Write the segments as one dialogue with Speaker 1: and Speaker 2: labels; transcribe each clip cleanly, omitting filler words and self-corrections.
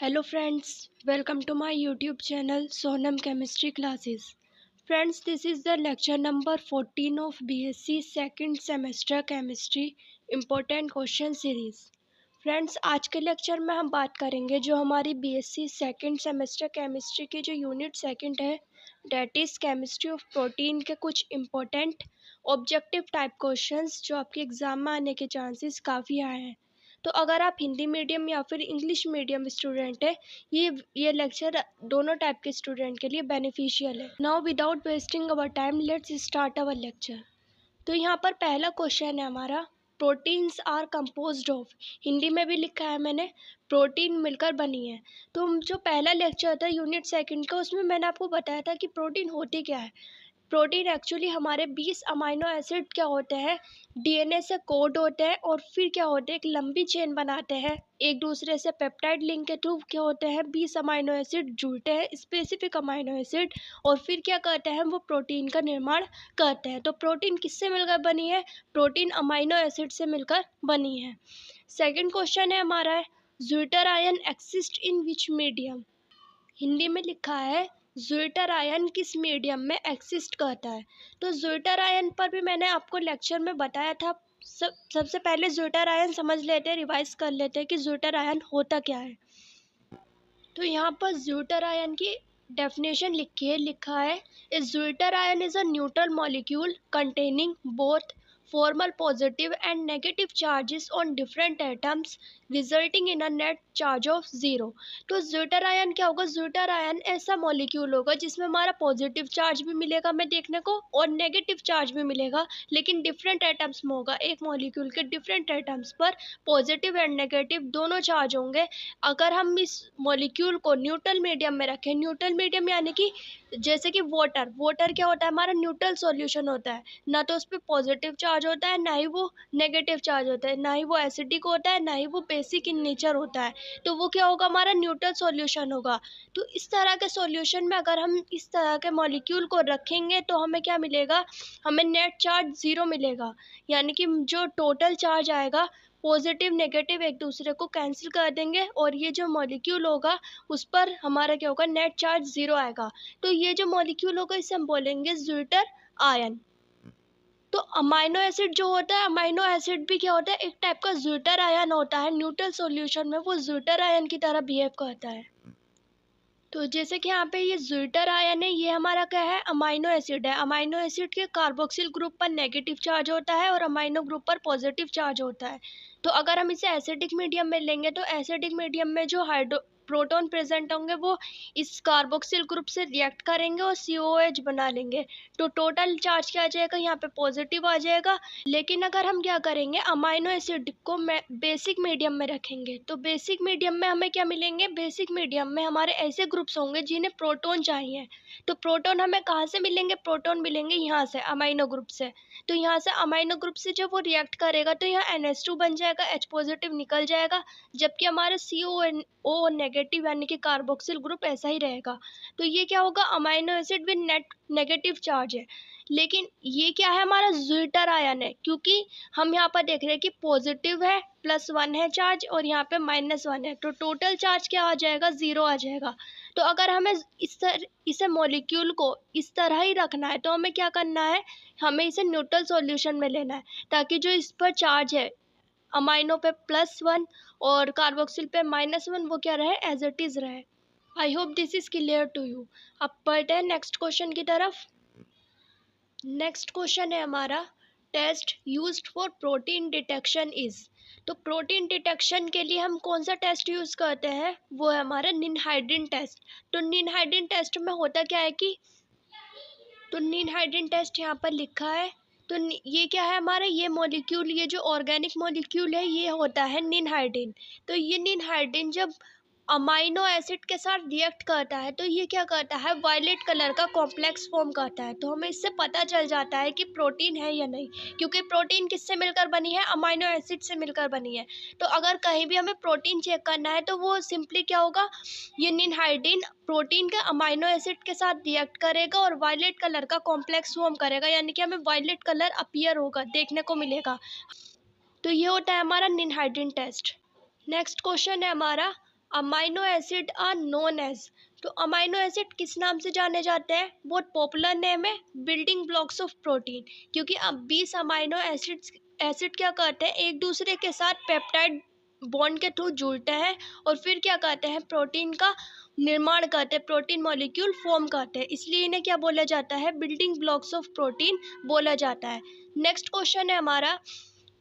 Speaker 1: Hello friends, welcome to my YouTube channel Sonam Chemistry Classes. Friends, this is the lecture number 14 of BSc second semester chemistry important question series. Friends, आज के lecture में हम बात करेंगे जो हमारी BSc second semester chemistry की जो यूनिट सेकंड है that is chemistry of protein के कुछ इम्पोर्टेंट ऑब्जेक्टिव टाइप क्वेश्चंस जो आपके एग्ज़ाम में आने के चांसेस काफ़ी हाई हैं। तो अगर आप हिंदी मीडियम या फिर इंग्लिश मीडियम स्टूडेंट है, ये लेक्चर दोनों टाइप के स्टूडेंट के लिए बेनिफिशियल है। Now without wasting our time let's start our lecture. तो यहाँ पर पहला क्वेश्चन है हमारा, proteins are composed of. Hindi में भी लिखा है मैंने, प्रोटीन मिलकर बनी है। तो जो पहला लेक्चर था यूनिट सेकंड का, उसमें मैंने आपको बताया था कि प्रोटीन होती क्या है। प्रोटीन एक्चुअली हमारे 20 अमाइनो एसिड क्या होते हैं, डीएनए से कोड होते हैं और फिर क्या होते हैं, एक लंबी चेन बनाते हैं एक दूसरे से पेप्टाइड लिंक के थ्रू। क्या होते हैं, 20 अमाइनो एसिड जुड़ते हैं, स्पेसिफिक अमाइनो एसिड, और फिर क्या करते हैं, वो प्रोटीन का निर्माण करते हैं। तो प्रोटीन किससे मिलकर बनी है, प्रोटीन अमाइनो एसिड से मिलकर बनी है। सेकेंड क्वेश्चन है हमारा, ज्विटर आयन एक्सिस्ट इन विच मीडियम। हिंदी में लिखा है ज्विटर आयन किस मीडियम में एक्सिस्ट करता है। तो ज्विटर आयन पर भी मैंने आपको लेक्चर में बताया था। सबसे पहले ज्विटर आयन समझ लेते हैं, रिवाइज कर लेते हैं कि ज्विटर आयन होता क्या है। तो यहाँ पर ज्विटर आयन की डेफिनेशन लिखा है zwitter ion is a neutral molecule containing both formal positive and negative charges on different atoms resulting in a net charge of 0। तो ज्विटर आयन क्या होगा, ज्विटर आयन ऐसा मॉलिक्यूल होगा जिसमें हमारा पॉजिटिव चार्ज भी मिलेगा हमें देखने को और नेगेटिव चार्ज भी मिलेगा, लेकिन डिफरेंट एटम्स में होगा। एक मॉलिक्यूल के डिफरेंट एटम्स पर पॉजिटिव एंड नेगेटिव दोनों चार्ज होंगे। अगर हम इस मॉलिक्यूल को न्यूट्रल मीडियम में रखें, न्यूट्रल मीडियम यानी कि जैसे कि वाटर क्या होता है, हमारा न्यूट्रल सॉल्यूशन होता है, ना तो उस पर पॉजिटिव चार्ज होता है ना ही वो नेगेटिव चार्ज होता है, ना ही वो एसिडिक होता है ना ही वो बेसिक इन नेचर होता है। तो वो क्या होगा, हमारा न्यूट्रल सॉल्यूशन होगा। तो इस तरह के सॉल्यूशन में अगर हम इस तरह के मॉलिक्यूल को रखेंगे तो हमें क्या मिलेगा, हमें नेट चार्ज 0 मिलेगा। यानी कि जो टोटल चार्ज आएगा, पॉजिटिव नेगेटिव एक दूसरे को कैंसिल कर देंगे और ये जो मॉलिक्यूल होगा उस पर हमारा क्या होगा, नेट चार्ज 0 आएगा। तो ये जो मॉलिक्यूल होगा इसे हम बोलेंगे ज्विटर आयन। तो अमाइनो एसिड जो होता है, अमाइनो एसिड भी क्या होता है, एक टाइप का ज्विटर आयन होता है। न्यूट्रल सॉल्यूशन में वो ज्विटर आयन की तरह बिहेव करता है। तो जैसे कि यहाँ पे ये ज्विटर आयन है, ये हमारा क्या है, अमाइनो एसिड है। अमाइनो एसिड के कार्बोक्सिल ग्रुप पर नेगेटिव चार्ज होता है और अमाइनो ग्रुप पर पॉजिटिव चार्ज होता है। तो अगर हम इसे एसिडिक मीडियम में लेंगे तो एसिडिक मीडियम में जो प्रोटॉन प्रेजेंट होंगे वो इस कार्बोक्सिल ग्रुप से रिएक्ट करेंगे और COH बना लेंगे। तो टोटल चार्ज क्या आ जाएगा, यहाँ पे पॉजिटिव आ जाएगा। लेकिन अगर हम क्या करेंगे, अमाइनो एसिड को बेसिक मीडियम में रखेंगे तो बेसिक मीडियम में हमें क्या मिलेंगे, बेसिक मीडियम में हमारे ऐसे ग्रुप्स होंगे जिन्हें प्रोटॉन चाहिए। तो प्रोटॉन हमें कहाँ से मिलेंगे, प्रोटॉन मिलेंगे यहाँ से, अमाइनो ग्रुप से। तो यहाँ से अमाइनो ग्रुप से जब वो रिएक्ट करेगा तो यहाँ NH2 बन जाएगा, H पॉजिटिव निकल जाएगा, जबकि हमारे CO नेगेटिव यानी कि कार्बोक्सिल ग्रुप ऐसा ही रहेगा। तो ये क्या होगा, amino acid with net negative charge है। लेकिन ये क्या है, हमारा ज्विटर आयन है, क्योंकि हम यहाँ पर देख रहे हैं कि पॉजिटिव है +1 है चार्ज और यहाँ पे -1 है। तो टोटल चार्ज क्या आ जाएगा, 0 आ जाएगा। तो अगर हमें इसे मॉलिक्यूल को इस तरह ही रखना है तो हमें क्या करना है, हमें इसे न्यूट्रल सॉल्यूशन में लेना है, ताकि जो इस पर चार्ज है अमाइनो पे +1 और कार्बोक्सिल पे -1 वो क्या रहे, एज इट इज़ रहे। I hope this is clear to you. अब बढ़ते हैं नेक्स्ट क्वेश्चन की तरफ। नेक्स्ट क्वेश्चन है हमारा, test used for protein detection is. तो प्रोटीन डिटेक्शन के लिए हम कौन सा टेस्ट यूज़ करते हैं, वो है हमारा निनहाइड्रिन टेस्ट। तो निनहाइड्रिन टेस्ट में होता क्या है कि, तो निनहाइड्रिन टेस्ट यहाँ पर लिखा है। तो ये क्या है हमारा, ये मॉलिक्यूल, ये जो ऑर्गेनिक मॉलिक्यूल है ये होता है निनहाइड्रिन। तो ये निनहाइड्रिन जब अमाइनो एसिड के साथ रिएक्ट करता है तो ये क्या करता है, वायलेट कलर का कॉम्प्लेक्स फॉर्म करता है। तो हमें इससे पता चल जाता है कि प्रोटीन है या नहीं, क्योंकि प्रोटीन किससे मिलकर बनी है, अमाइनो एसिड से मिलकर बनी है। तो अगर कहीं भी हमें प्रोटीन चेक करना है तो वो सिंपली क्या होगा, ये निनहाइड्रिन प्रोटीन के अमाइनो एसिड के साथ रिएक्ट करेगा और वायलेट कलर का कॉम्प्लेक्स फॉर्म करेगा, यानी कि हमें वायलेट कलर अपीयर होगा, देखने को मिलेगा। तो ये होता है हमारा निनहाइड्रिन टेस्ट। नेक्स्ट क्वेश्चन है हमारा, amino acid are known as, तो अमाइनो एसिड किस नाम से जाने जाते हैं? बहुत पॉपुलर नेम है, बिल्डिंग ब्लॉक्स ऑफ प्रोटीन, क्योंकि अब 20 अमाइनो एसिड क्या करते हैं, एक दूसरे के साथ पेप्टाइड बॉन्ड के थ्रू जुड़ते हैं और फिर क्या करते हैं, प्रोटीन का निर्माण करते हैं, प्रोटीन मॉलिक्यूल फॉर्म करते हैं, इसलिए इन्हें क्या बोला जाता है, बिल्डिंग ब्लॉक्स ऑफ प्रोटीन बोला जाता है। नेक्स्ट क्वेश्चन है हमारा,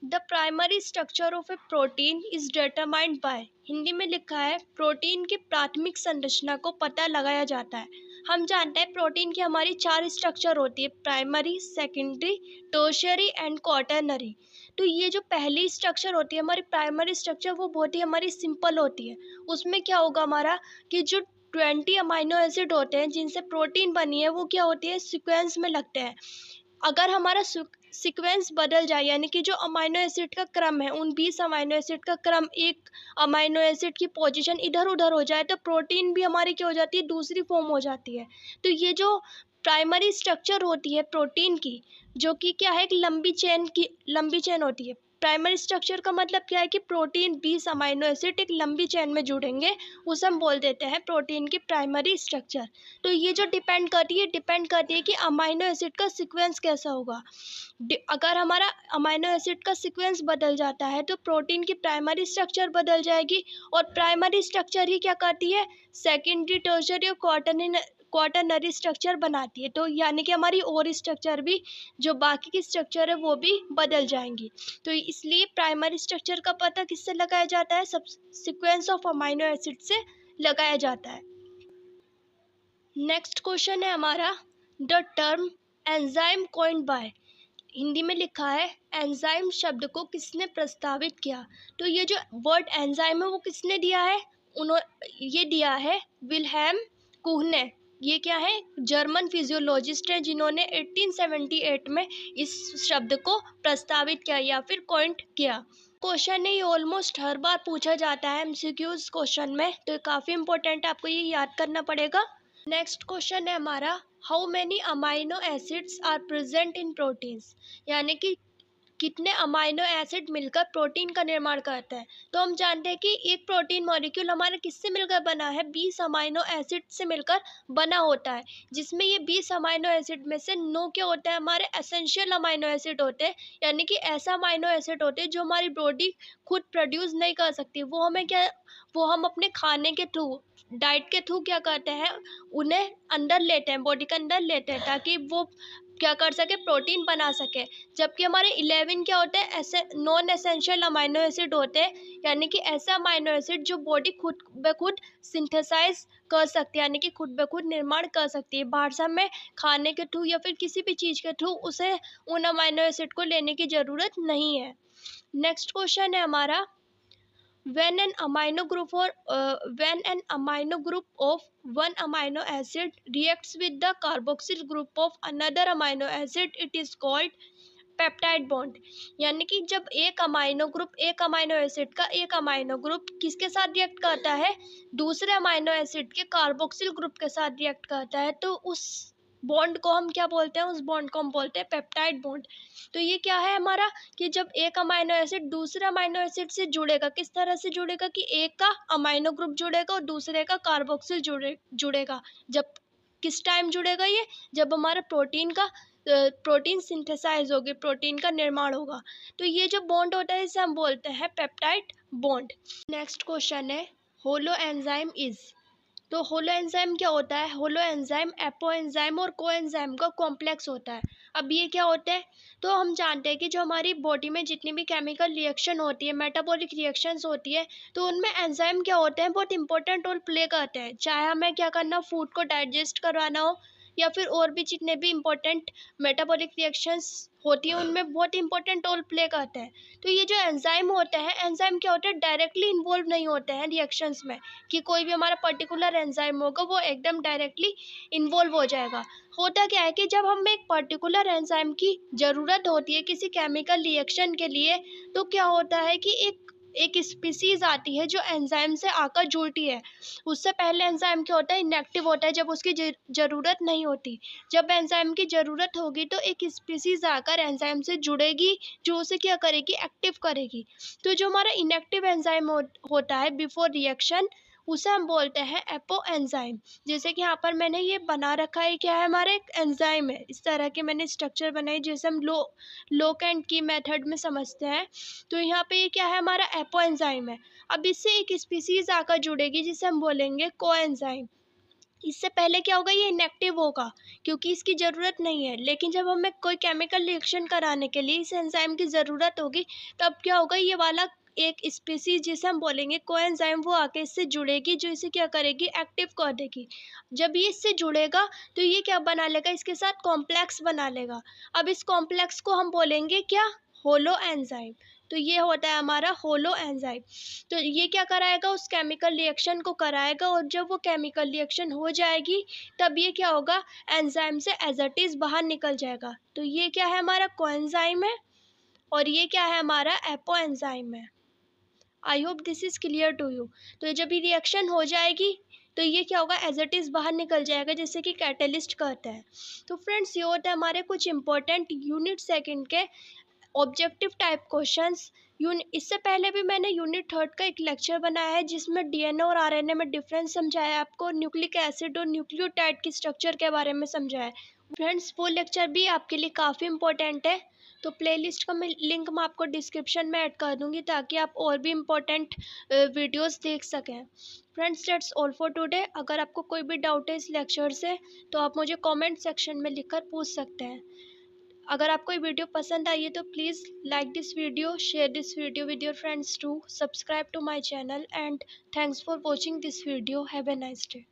Speaker 1: the primary structure of A protein is determined by, Hindi में लिखा है प्रोटीन की प्राथमिक संरचना को पता लगाया जाता है। हम जानते हैं प्रोटीन की हमारी 4 स्ट्रक्चर होती है, primary, secondary, tertiary and quaternary. तो ये जो पहली स्ट्रक्चर होती है हमारी प्राइमरी स्ट्रक्चर, वो बहुत ही हमारी सिंपल होती है। उसमें क्या होगा हमारा कि जो 20 अमाइनो एसिड होते हैं जिनसे प्रोटीन बनी है वो क्या होती है, सीक्वेंस में लगते हैं। अगर हमारा सीक्वेंस बदल जाए, यानी कि जो अमाइनो एसिड का क्रम है, उन 20 अमाइनो एसिड का क्रम, एक अमाइनो एसिड की पोजीशन इधर उधर हो जाए, तो प्रोटीन भी हमारी क्या हो जाती है, दूसरी फॉर्म हो जाती है। तो ये जो प्राइमरी स्ट्रक्चर होती है प्रोटीन की, जो कि क्या है, एक लंबी चेन होती है। प्राइमरी स्ट्रक्चर का मतलब क्या है कि प्रोटीन 20 अमाइनो एसिड एक लंबी चेन में जुड़ेंगे, उसे हम बोल देते हैं प्रोटीन की प्राइमरी स्ट्रक्चर। तो ये जो डिपेंड करती है कि अमाइनो एसिड का सीक्वेंस कैसा होगा। अगर हमारा अमाइनो एसिड का सीक्वेंस बदल जाता है तो प्रोटीन की प्राइमरी स्ट्रक्चर बदल जाएगी, और प्राइमरी स्ट्रक्चर ही क्या करती है, सेकेंडरी, टर्शियरी और क्वाटरनरी स्ट्रक्चर बनाती है। तो यानी कि हमारी और स्ट्रक्चर भी, जो बाकी की स्ट्रक्चर है वो भी बदल जाएंगी। तो इसलिए प्राइमरी स्ट्रक्चर का पता किससे लगाया जाता है, सब सीक्वेंस ऑफ अमाइनो एसिड से लगाया जाता है। नेक्स्ट क्वेश्चन है हमारा, the term enzyme coined bye, Hindi में लिखा है एंजाइम शब्द को किसने प्रस्तावित किया। तो ये जो वर्ड एंजाइम है वो किसने दिया है, ये दिया है विल्हेम कुह ने। ये क्या है, जर्मन फिजियोलॉजिस्ट है जिन्होंने 1878 में इस शब्द को प्रस्तावित किया या फिर कॉइंट किया। क्वेश्चन है ये ऑलमोस्ट हर बार पूछा जाता है एमसीक्यूज क्वेश्चन में, तो काफ़ी इंपॉर्टेंट है, आपको ये याद करना पड़ेगा। नेक्स्ट क्वेश्चन है हमारा, how many amino acids are present in proteins, यानी कि कितने अमाइनो एसिड मिलकर प्रोटीन का निर्माण करते हैं। तो हम जानते हैं कि एक प्रोटीन मॉलिक्यूल हमारा किससे मिलकर बना है, 20 अमाइनो एसिड से मिलकर बना होता है, जिसमें ये 20 अमाइनो एसिड में से 9 क्या होते हैं, हमारे एसेंशियल अमाइनो एसिड होते हैं, यानी कि ऐसा अमाइनो एसिड होते हैं जो हमारी बॉडी खुद प्रोड्यूस नहीं कर सकती, वो हम अपने खाने के थ्रू, डाइट के थ्रू क्या करते हैं, उन्हें अंदर लेते हैं, बॉडी के अंदर लेते हैं, ताकि वो क्या कर सके, प्रोटीन बना सके। जबकि हमारे 11 क्या होते हैं, ऐसे नॉन एसेंशियल अमाइनो एसिड होते हैं, यानी कि ऐसा अमाइनो एसिड जो बॉडी खुद ब खुद सिंथेसाइज कर सकती है, यानी कि खुद ब खुद निर्माण कर सकती है, बाहर से हमें खाने के थ्रू या फिर किसी भी चीज़ के थ्रू उसे उन अमाइनो एसिड को लेने की ज़रूरत नहीं है। नेक्स्ट क्वेश्चन है हमारा, when an amino group of one amino acid reacts with the carboxyl group of another amino acid, it is called peptide bond. यानी कि जब एक अमाइनो एसिड का एक अमाइनो ग्रुप किसके साथ रिएक्ट करता है, दूसरे अमाइनो एसिड के कार्बोक्सिल ग्रुप के साथ रिएक्ट करता है, तो उस बॉन्ड को हम क्या बोलते हैं, उस बॉन्ड को हम बोलते हैं पेप्टाइड बॉन्ड। तो ये क्या है हमारा कि जब एक अमाइनो एसिड दूसरे अमाइनो एसिड से जुड़ेगा, किस तरह से जुड़ेगा कि एक का अमाइनो ग्रुप जुड़ेगा और दूसरे का कार्बोक्सिल जुड़ेगा। जब किस टाइम जुड़ेगा ये, जब हमारा प्रोटीन सिंथेसाइज होगी, प्रोटीन का निर्माण होगा। तो ये जो बॉन्ड होता है इसे हम बोलते हैं पेप्टाइड बॉन्ड। नेक्स्ट क्वेश्चन है, होलो एंजाइम इज, तो होलो एंजाइम क्या होता है, होलो एंजाइम एपो एंजाइम और को एंजाइम का कॉम्प्लेक्स होता है। अब ये क्या होता है, तो हम जानते हैं कि जो हमारी बॉडी में जितनी भी केमिकल रिएक्शन होती है, मेटाबॉलिक रिएक्शंस होती है, तो उनमें एंजाइम क्या होते हैं, बहुत इंपॉर्टेंट रोल प्ले करते हैं। चाहे हमें क्या करना, फूड को डाइजेस्ट करवाना हो या फिर और भी जितने भी इम्पोर्टेंट मेटाबॉलिक रिएक्शंस होती है उनमें बहुत इंपॉर्टेंट रोल प्ले करते हैं। तो ये जो एंजाइम होते हैं, एंजाइम क्या होते हैं, डायरेक्टली इन्वॉल्व नहीं होते हैं रिएक्शंस में, कि कोई भी हमारा पर्टिकुलर एंजाइम होगा वो एकदम डायरेक्टली इन्वॉल्व हो जाएगा। होता क्या है कि जब हमें एक पर्टिकुलर एंजाइम की ज़रूरत होती है किसी केमिकल रिएक्शन के लिए, तो क्या होता है कि एक स्पीसीज आती है जो एंजाइम से आकर जुड़ती है। उससे पहले एंजाइम क्या होता है, इनएक्टिव होता है जब उसकी ज़रूरत नहीं होती। जब एंजाइम की ज़रूरत होगी तो एक स्पीसीज आकर एंजाइम से जुड़ेगी, जो उसे क्या करेगी, एक्टिव करेगी। तो जो हमारा इनएक्टिव एंजाइम होता है बिफोर रिएक्शन, उसे हम बोलते हैं एपो एंजाइम। जैसे कि यहाँ पर मैंने ये बना रखा है, क्या है हमारा एक एंजाइम है, इस तरह के मैंने स्ट्रक्चर बनाई जैसे हम लोक एंड की मेथड में समझते हैं। तो यहाँ पे ये क्या है, हमारा एपो एंजाइम है। अब इससे एक स्पीसीज आकर जुड़ेगी जिसे हम बोलेंगे को एंजाइम। इससे पहले क्या होगा, ये इनएक्टिव होगा क्योंकि इसकी ज़रूरत नहीं है, लेकिन जब हमें कोई केमिकल रिएक्शन कराने के लिए इस एंजाइम की ज़रूरत होगी, तब क्या होगा, ये वाला एक स्पीसीज जिसे हम बोलेंगे कोएंजाइम वो आके इससे जुड़ेगी, जो इसे क्या करेगी, एक्टिव कर देगी। जब ये इससे जुड़ेगा तो ये क्या बना लेगा, इसके साथ कॉम्प्लेक्स बना लेगा। अब इस कॉम्प्लेक्स को हम बोलेंगे क्या, होलो एंजाइम। तो ये होता है हमारा होलो एंजाइम। तो ये क्या कराएगा, उस केमिकल रिएक्शन को कराएगा, और जब वो केमिकल रिएक्शन हो जाएगी तब ये क्या होगा, एंजाइम से एज इट इज़ बाहर निकल जाएगा। तो ये क्या है, हमारा कोएंजाइम है, और ये क्या है, हमारा एपो एंजाइम है। I hope this is clear to you. तो जब ये रिएक्शन हो जाएगी तो ये क्या होगा, एज इट इज़ बाहर निकल जाएगा, जैसे कि कैटलिस्ट करता है। तो फ्रेंड्स, ये होता है हमारे कुछ इंपॉर्टेंट यूनिट सेकंड के ऑब्जेक्टिव टाइप क्वेश्चंस। इससे पहले भी मैंने यूनिट थर्ड का एक लेक्चर बनाया है जिसमें डीएनए और आरएनए में डिफरेंस समझाया है आपको, न्यूक्लिक एसिड और न्यूक्लियोटाइड की स्ट्रक्चर के बारे में समझाया है। फ्रेंड्स, वो लेक्चर भी आपके लिए काफ़ी इंपॉर्टेंट है। तो प्लेलिस्ट का मैं लिंक मैं आपको डिस्क्रिप्शन में ऐड कर दूंगी ताकि आप और भी इम्पोर्टेंट वीडियोस देख सकें। Friends, that's all for today. अगर आपको कोई भी डाउट है इस लेक्चर से तो आप मुझे कमेंट सेक्शन में लिखकर पूछ सकते हैं। अगर आपको ये वीडियो पसंद आई है तो please like this video, share this video with your friends too, subscribe to my channel, and thanks for watching this video. Have a nice day.